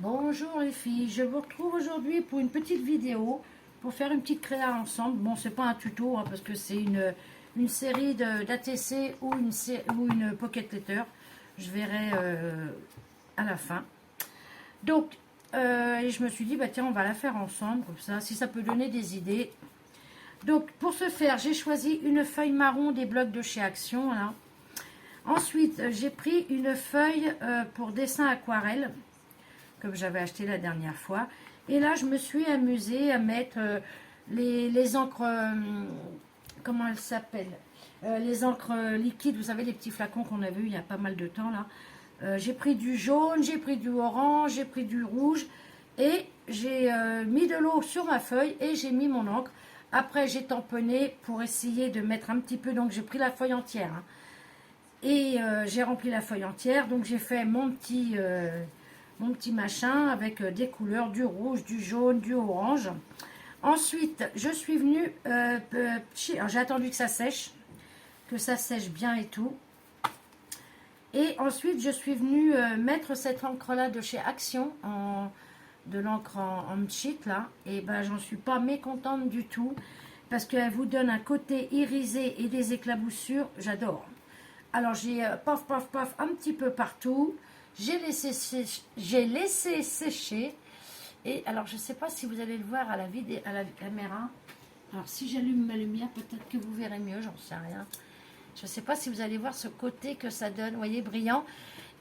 Bonjour les filles, je vous retrouve aujourd'hui pour une petite vidéo pour faire une petite créa ensemble. Bon, c'est pas un tuto parce que c'est une série d'ATC ou une Pocket Letter. Je verrai à la fin. Donc, et je me suis dit, bah tiens, on va la faire ensemble, comme ça, si ça peut donner des idées. Donc, pour ce faire, j'ai choisi une feuille marron des blocs de chez Action. Là. Ensuite, j'ai pris une feuille pour dessin aquarelle, comme j'avais acheté la dernière fois. Et là, je me suis amusée à mettre les encres, comment elles s'appellent, les encres liquides, vous savez, les petits flacons qu'on a vus il y a pas mal de temps là. J'ai pris du jaune, j'ai pris du orange, j'ai pris du rouge et j'ai mis de l'eau sur ma feuille et j'ai mis mon encre. Après, j'ai tamponné pour essayer de mettre un petit peu, donc j'ai pris la feuille entière. Hein. Et j'ai rempli la feuille entière, donc j'ai fait mon petit machin avec des couleurs, du rouge, du jaune, du orange. Ensuite, je suis venue, j'ai attendu que ça sèche bien et tout. Et ensuite, je suis venue mettre cette encre-là de chez Action, de l'encre en cheat là. Et ben, j'en suis pas mécontente du tout, parce qu'elle vous donne un côté irisé et des éclaboussures, j'adore. Alors, j'ai paf, paf, paf, un petit peu partout. J'ai laissé sécher. Et alors, je ne sais pas si vous allez le voir à la caméra. Alors, si j'allume ma lumière, peut-être que vous verrez mieux, j'en sais rien. Je ne sais pas si vous allez voir ce côté que ça donne, vous voyez, brillant.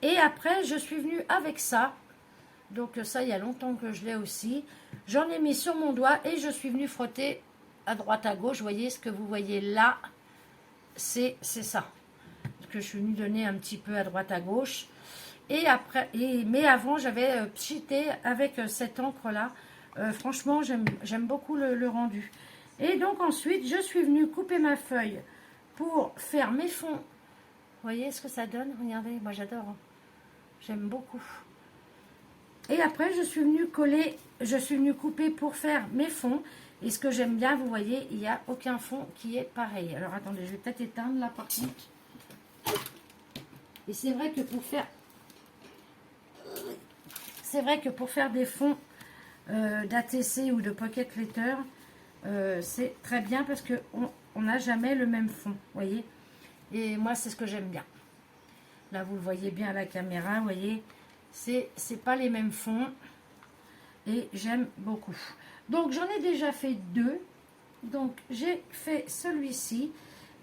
Et après, je suis venue avec ça. Donc ça, il y a longtemps que je l'ai aussi. J'en ai mis sur mon doigt et je suis venue frotter à droite, à gauche. Vous voyez, ce que vous voyez là, c'est ça. Que je suis venue donner un petit peu à droite, à gauche. Et après, mais avant, j'avais pchité avec cette encre-là. Franchement, j'aime beaucoup le rendu. Et donc ensuite, je suis venue couper ma feuille pour faire mes fonds. Vous voyez ce que ça donne? Regardez, moi j'adore. Hein. J'aime beaucoup. Et après, je suis venue couper pour faire mes fonds. Et ce que j'aime bien, vous voyez, il n'y a aucun fond qui est pareil. Alors attendez, je vais peut-être éteindre là par contre. Et c'est vrai que pour faire des fonds d'ATC ou de Pocket Letter, c'est très bien parce qu'on n'a jamais le même fond, vous voyez. Et moi, c'est ce que j'aime bien. Là, vous le voyez bien à la caméra, vous voyez, c'est pas les mêmes fonds et j'aime beaucoup. Donc, j'en ai déjà fait deux. Donc, j'ai fait celui-ci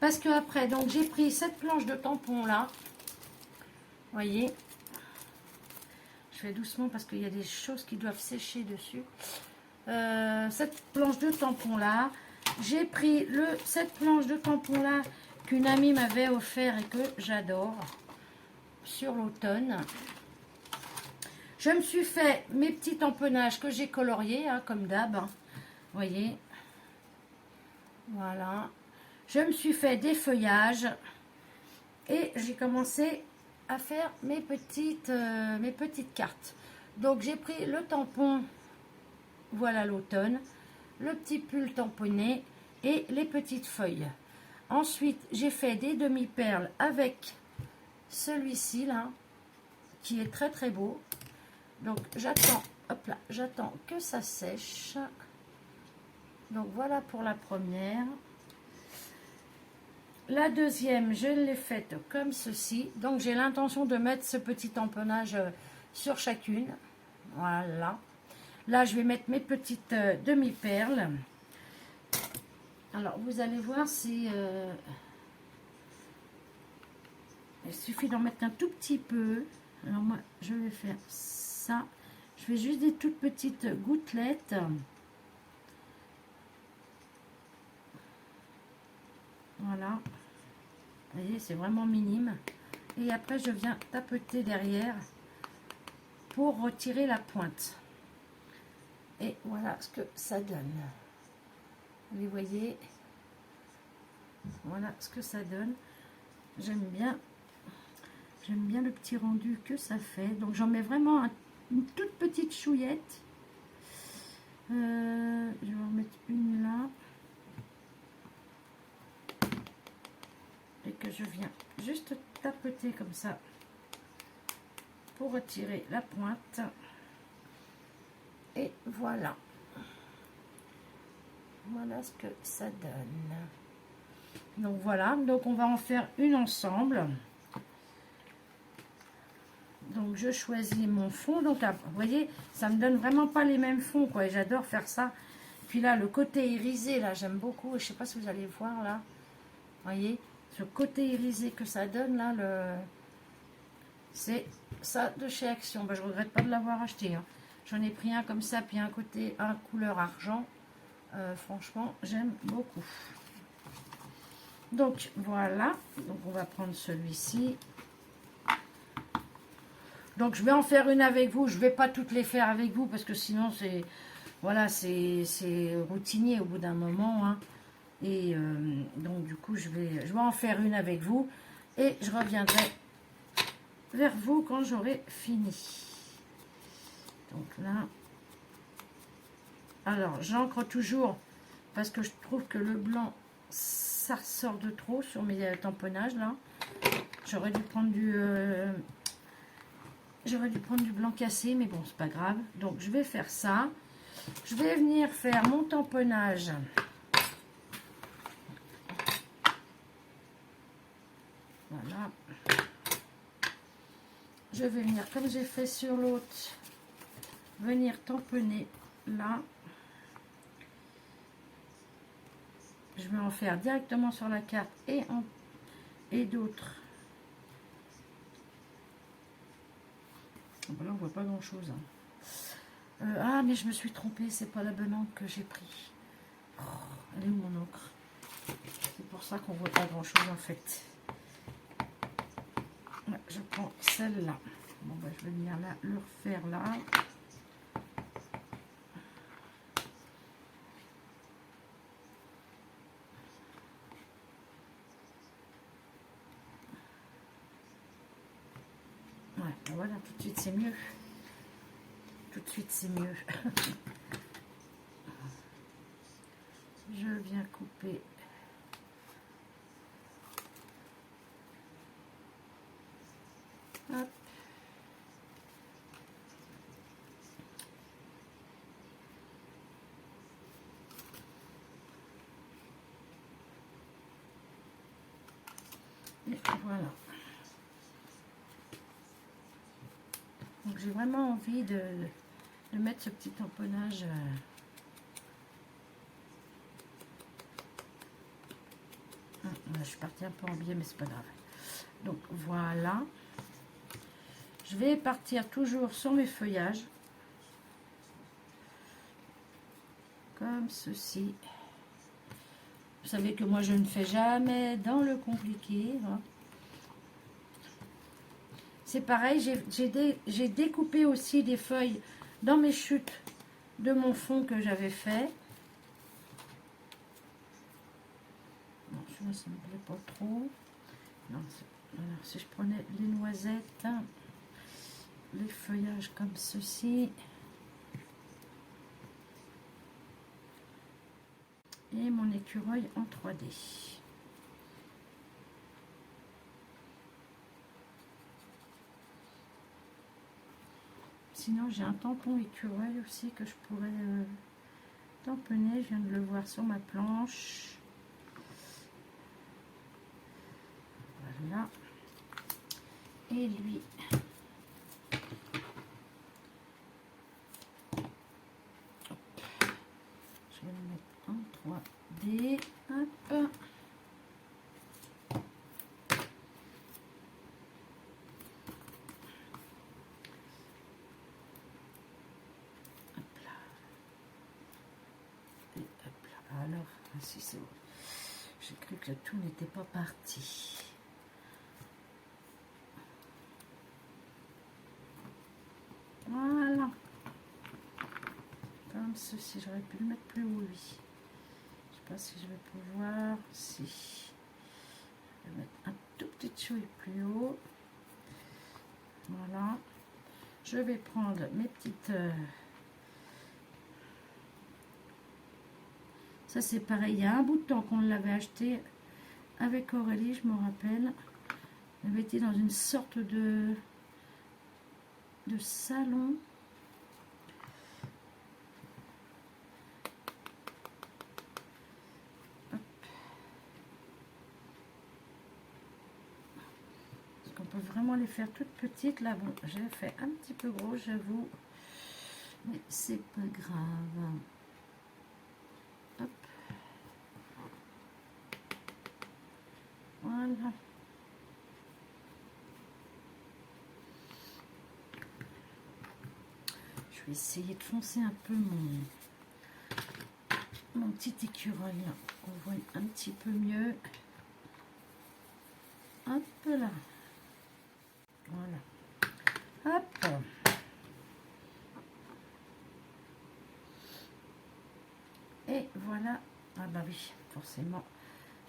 parce que après, donc j'ai pris cette planche de tampon là. Vous voyez, je fais doucement parce qu'il y a des choses qui doivent sécher dessus. Cette planche de tampon là, j'ai pris cette planche de tampon là qu'une amie m'avait offert et que j'adore sur l'automne. Je me suis fait mes petits tamponnages que j'ai coloriés hein, comme d'hab. Hein, vous voyez, voilà. Je me suis fait des feuillages et j'ai commencé à faire mes petites cartes. Donc j'ai pris le tampon, voilà l'automne, le petit pull tamponné et les petites feuilles. Ensuite j'ai fait des demi-perles avec celui-ci là, qui est très très beau. Donc j'attends, hop là, j'attends que ça sèche. Donc voilà pour la première. La deuxième, je l'ai faite comme ceci. Donc, j'ai l'intention de mettre ce petit tamponnage sur chacune. Voilà. Là, je vais mettre mes petites demi-perles. Alors, vous allez voir si... il suffit d'en mettre un tout petit peu. Alors, moi, je vais faire ça. Je fais juste des toutes petites gouttelettes. Voilà. Vous voyez, c'est vraiment minime. Et après, je viens tapoter derrière pour retirer la pointe. Et voilà ce que ça donne. Vous voyez, voilà ce que ça donne. J'aime bien le petit rendu que ça fait. Donc, j'en mets vraiment une toute petite chouillette. Je vais en mettre une là. Et que je viens juste tapoter comme ça pour retirer la pointe. Et voilà. Voilà ce que ça donne. Donc voilà, donc on va en faire une ensemble. Donc je choisis mon fond. Donc là, vous voyez, ça me donne vraiment pas les mêmes fonds, quoi. Et j'adore faire ça. Puis là, le côté irisé, là, j'aime beaucoup. Je sais pas si vous allez voir là. Vous voyez, ce côté irisé que ça donne là, c'est ça de chez Action. Ben, je regrette pas de l'avoir acheté. Hein. J'en ai pris un comme ça, puis un côté, un couleur argent. Franchement, j'aime beaucoup. Donc voilà, donc on va prendre celui-ci. Donc je vais en faire une avec vous. Je vais pas toutes les faire avec vous parce que sinon c'est voilà, c'est routinier au bout d'un moment. Hein. Et donc du coup je vais en faire une avec vous et je reviendrai vers vous quand j'aurai fini. Donc là, alors j'encre toujours parce que je trouve que le blanc ça ressort de trop sur mes tamponnages là. J'aurais dû prendre du blanc cassé, mais bon, c'est pas grave. Donc, je vais faire ça. Je vais venir faire mon tamponnage. Voilà. Je vais venir, comme j'ai fait sur l'autre, venir tamponner là. Je vais en faire directement sur la carte et d'autres. Là, on voit pas grand chose. Hein. Ah, mais je me suis trompée, c'est pas la bonne encre que j'ai pris. Oh, elle est où mon encre? C'est pour ça qu'on voit pas grand chose en fait. Ouais, je prends celle-là. Bon, bah, je vais venir là, le refaire là. Ouais, voilà, tout de suite c'est mieux. Tout de suite c'est mieux. Je viens couper. Hop. Et voilà. Donc j'ai vraiment envie de mettre ce petit tamponnage. Je suis partie un peu en biais, mais c'est pas grave. Donc voilà. Je vais partir toujours sur mes feuillages. Comme ceci. Vous savez que moi je ne fais jamais dans le compliqué. Hein. C'est pareil, j'ai découpé aussi des feuilles dans mes chutes de mon fond que j'avais fait. Bon, celui-là, ça ne me plaît pas trop. Non, alors, si je prenais les noisettes, hein, les feuillages comme ceci. Et mon écureuil en 3D. Sinon, j'ai un tampon écureuil aussi que je pourrais tamponner. Je viens de le voir sur ma planche. Voilà. Et lui. Je vais le mettre en 3D. Hop. Alors, si c'est bon. J'ai cru que tout n'était pas parti. Voilà. Comme ceci, j'aurais pu le mettre plus haut, lui. Je sais pas si je vais pouvoir. Si. Je vais mettre un tout petit chouille plus haut. Voilà. Je vais prendre mes petites... Ça, c'est pareil. Il y a un bout de temps qu'on l'avait acheté avec Aurélie, je me rappelle. Elle avait été dans une sorte de salon. les faire toutes petites. Là, bon, j'ai fait un petit peu gros, j'avoue. Mais c'est pas grave. Hop. Voilà. Je vais essayer de foncer un peu mon petit écureuil. Là. On voit un petit peu mieux. Hop là. Voilà. Hop. Et voilà. Ah bah oui, forcément.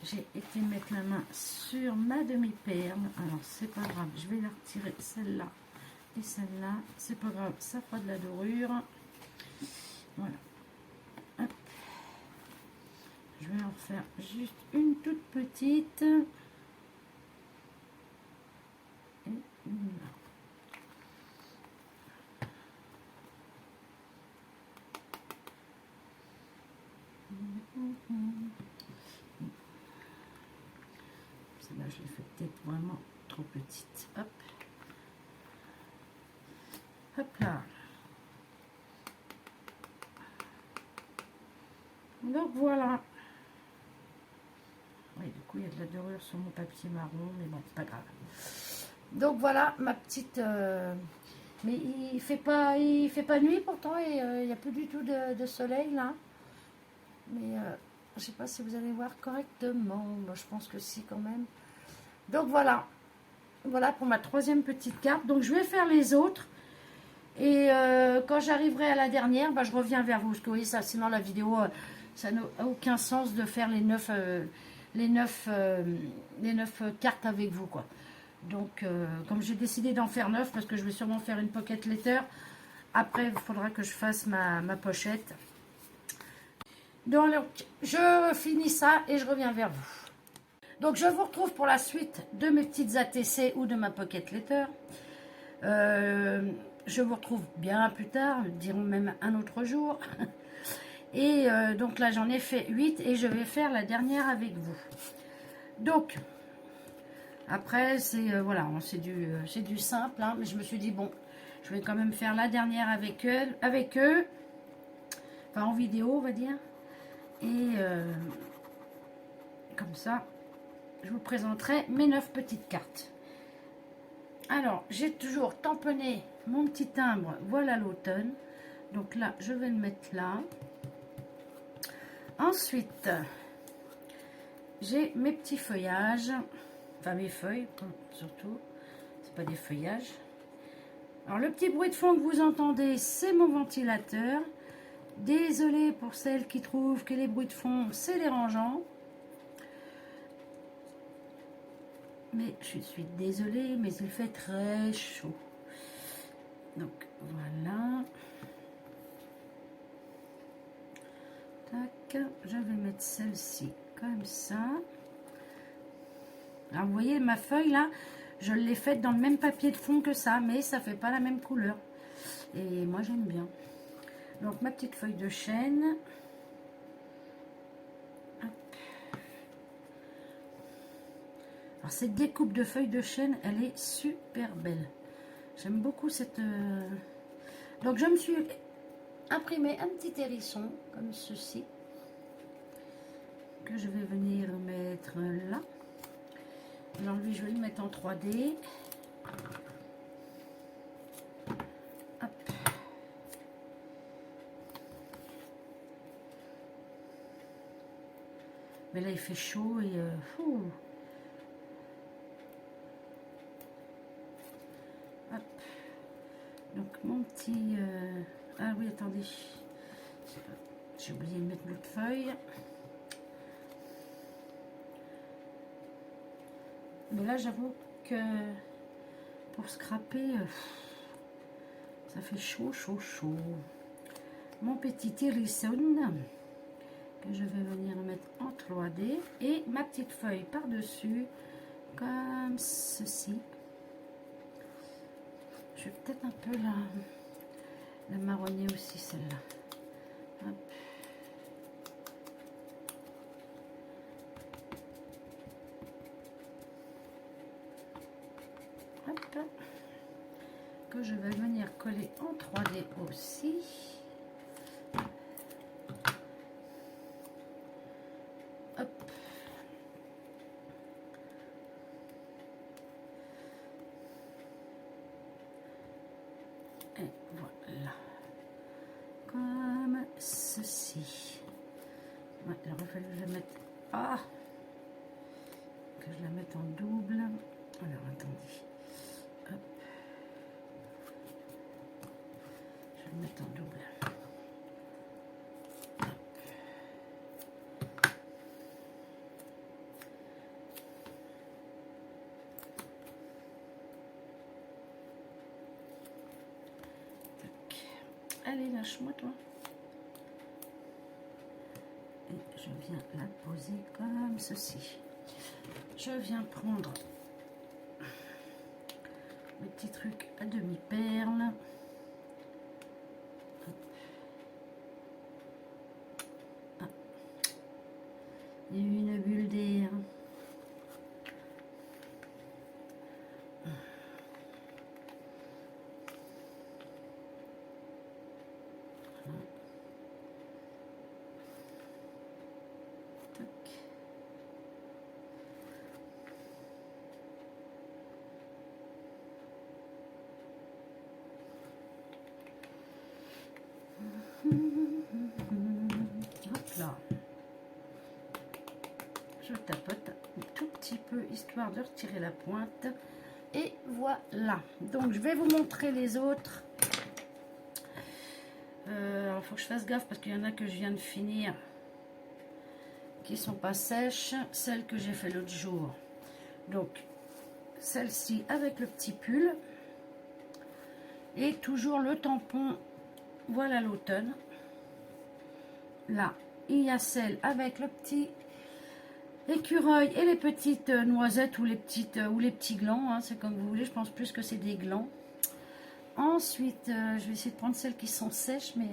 J'ai été mettre la main sur ma demi-perle. Alors, c'est pas grave. Je vais la retirer, celle-là et celle-là. C'est pas grave, ça fera de la dorure. Voilà. Hop. Je vais en faire juste une toute petite. Et une là. Celle-là, je l'ai fait peut-être vraiment trop petite. Hop. Hop là. Donc voilà. Oui, du coup, il y a de la dorure sur mon papier marron, mais bon, c'est pas grave. Donc voilà ma petite. Mais il fait pas nuit pourtant et il n'y a plus du tout de soleil là. Mais je sais pas si vous allez voir correctement. Moi, je pense que si quand même. Donc voilà. Voilà pour ma troisième petite carte. Donc je vais faire les autres. Et quand j'arriverai à la dernière, bah, je reviens vers vous. Parce que vous voyez, ça, sinon la vidéo, ça n'a aucun sens de faire les 9 cartes avec vous, quoi. Donc, comme j'ai décidé d'en faire 9, parce que je vais sûrement faire une pocket letter, après, il faudra que je fasse ma pochette. Donc, je finis ça et je reviens vers vous. Donc, je vous retrouve pour la suite de mes petites ATC ou de ma pocket letter. Je vous retrouve bien plus tard, dirons même un autre jour. Et donc là, j'en ai fait 8 et je vais faire la dernière avec vous. Donc, après, c'est voilà, c'est du simple, hein, mais je me suis dit, bon, je vais quand même faire la dernière avec eux, enfin en vidéo, on va dire. Et comme ça, je vous présenterai mes 9 petites cartes. Alors, j'ai toujours tamponné mon petit timbre, voilà l'automne. Donc là, je vais le mettre là. Ensuite, j'ai mes petits feuillages, enfin mes feuilles, surtout, c'est pas des feuillages. Alors, le petit bruit de fond que vous entendez, c'est mon ventilateur. Désolée pour celles qui trouvent que les bruits de fond, c'est dérangeant. Mais je suis désolée, mais il fait très chaud. Donc, voilà. Tac, je vais mettre celle-ci comme ça. Alors, vous voyez, ma feuille, là, je l'ai faite dans le même papier de fond que ça, mais ça fait pas la même couleur. Et moi, j'aime bien. Donc, ma petite feuille de chêne. Alors, cette découpe de feuilles de chêne, elle est super belle. J'aime beaucoup cette... Donc, je me suis imprimé un petit hérisson, comme ceci, que je vais venir mettre là. Alors, lui, je vais le mettre en 3D. Hop. Mais là, il fait chaud et... Hop. Donc mon petit... Ah oui, attendez. J'ai oublié de mettre l'autre feuille. Mais là, j'avoue que pour scraper, ça fait chaud, chaud, chaud. Mon petit hérisson que je vais venir mettre en 3D. Et ma petite feuille par-dessus, comme ceci. Je vais peut-être un peu la marronner aussi, celle-là. Hop. Hop. que je vais venir coller en 3D aussi. Hop. Et voilà. Comme ceci. Ouais, il aurait fallu que je la mette... Ah, que je la mette en double. Alors, attendez. Hop. Je vais le mettre en double. Allez, lâche-moi, toi. Et je viens la poser comme ceci. Je viens prendre le petit truc à demi-perle. Il y a eu une bulle d'air. Hop là. Je tapote un tout petit peu histoire de retirer la pointe. Et voilà. Donc je vais vous montrer les autres. Alors il faut que je fasse gaffe parce qu'il y en a que je viens de finir qui sont pas sèches. Celles que j'ai fait l'autre jour. Donc celle-ci avec le petit pull. Et toujours le tampon. Voilà l'automne. Là, il y a celle avec le petit écureuil et les petites noisettes ou les petits glands. Hein, c'est comme vous voulez. Je pense plus que c'est des glands. Ensuite, je vais essayer de prendre celles qui sont sèches, mais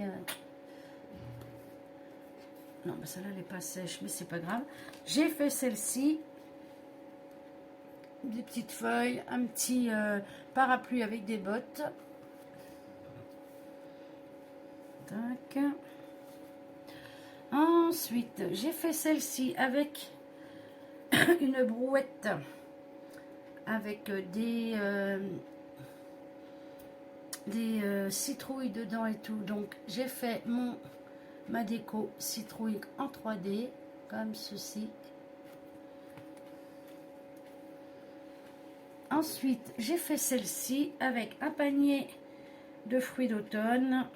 non, bah celle-là elle n'est pas sèche, mais c'est pas grave. J'ai fait celle-ci, des petites feuilles, un petit parapluie avec des bottes. Tac. Ensuite, j'ai fait celle-ci avec une brouette avec des citrouilles dedans et tout. Donc, j'ai fait ma déco citrouille en 3D, comme ceci. Ensuite, j'ai fait celle-ci avec un panier de fruits d'automne.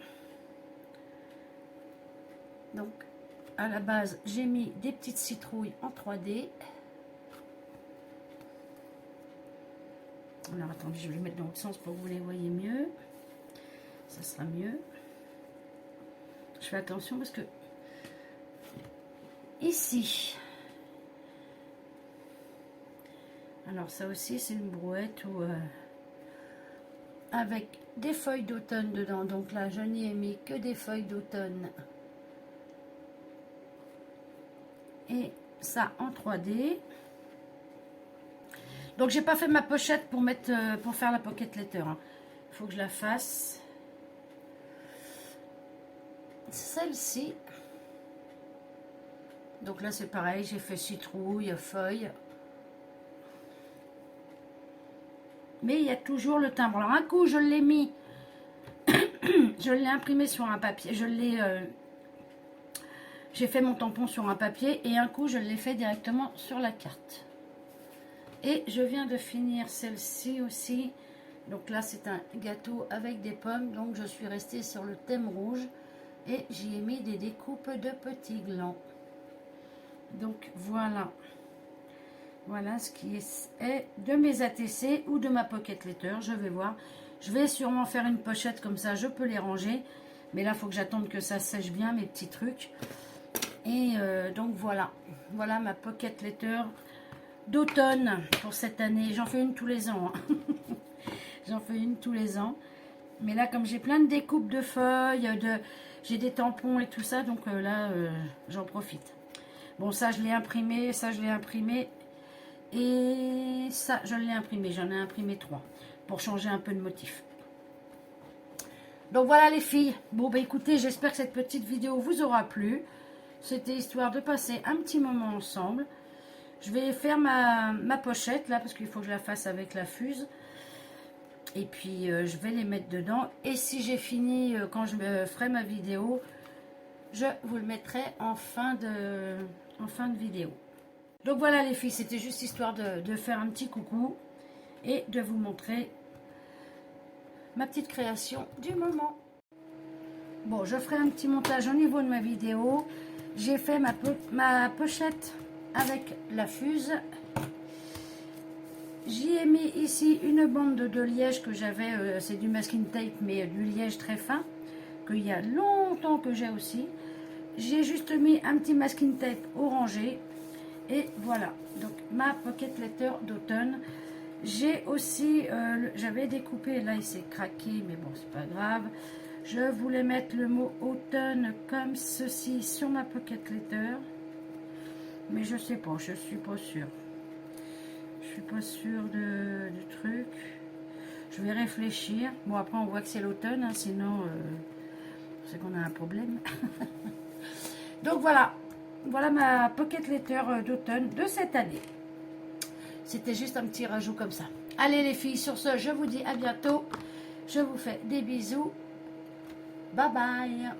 Donc, à la base, j'ai mis des petites citrouilles en 3D. Alors, attendez, je vais les mettre dans l'autre sens pour que vous les voyez mieux. Ça sera mieux. Je fais attention parce que ici, alors ça aussi, c'est une brouette où, avec des feuilles d'automne dedans. Donc là, je n'y ai mis que des feuilles d'automne. Et ça en 3D. Donc j'ai pas fait ma pochette pour faire la pocket letter. Hein. Il faut que je la fasse. Celle-ci. Donc là c'est pareil, j'ai fait citrouille, feuille. Mais il y a toujours le timbre. Alors un coup je l'ai mis, je l'ai imprimé sur un papier. J'ai fait mon tampon sur un papier et un coup je l'ai fait directement sur la carte. Et je viens de finir celle-ci aussi. Donc là c'est un gâteau avec des pommes. Donc je suis restée sur le thème rouge. Et j'y ai mis des découpes de petits glands. Donc voilà. Voilà ce qui est de mes ATC ou de ma pocket letter. Je vais voir. Je vais sûrement faire une pochette comme ça. Je peux les ranger. Mais là il faut que j'attende que ça sèche bien mes petits trucs. Et donc voilà. Voilà ma pocket letter d'automne pour cette année. J'en fais une tous les ans. Hein. J'en fais une tous les ans. Mais là, comme j'ai plein de découpes de feuilles, j'ai des tampons et tout ça, donc là, j'en profite. Bon, ça, je l'ai imprimé, ça, je l'ai imprimé. Et ça, je l'ai imprimé. J'en ai imprimé 3 pour changer un peu de motif. Donc voilà les filles. Bon bah écoutez, j'espère que cette petite vidéo vous aura plu. C'était histoire de passer un petit moment ensemble. Je vais faire ma pochette là parce qu'il faut que je la fasse avec la fuse. Et puis je vais les mettre dedans. Et si j'ai fini quand je ferai ma vidéo, je vous le mettrai en fin de vidéo. Donc voilà les filles, c'était juste histoire de faire un petit coucou et de vous montrer ma petite création du moment. Bon, je ferai un petit montage au niveau de ma vidéo. J'ai fait ma pochette avec la fuse. J'y ai mis ici une bande de liège que j'avais, c'est du masking tape, mais du liège très fin, qu'il y a longtemps que j'ai aussi. J'ai juste mis un petit masking tape orangé. Et voilà, donc ma pocket letter d'automne. J'ai aussi, j'avais découpé, là il s'est craqué, mais bon, c'est pas grave. Je voulais mettre le mot automne comme ceci sur ma pocket letter. Mais je sais pas, je suis pas sûre. Je suis pas sûre du truc. Je vais réfléchir. Bon, après on voit que c'est l'automne, hein, sinon c'est qu'on a un problème. Donc voilà. Voilà ma pocket letter d'automne de cette année. C'était juste un petit rajout comme ça. Allez les filles, sur ce, je vous dis à bientôt. Je vous fais des bisous. Bye bye.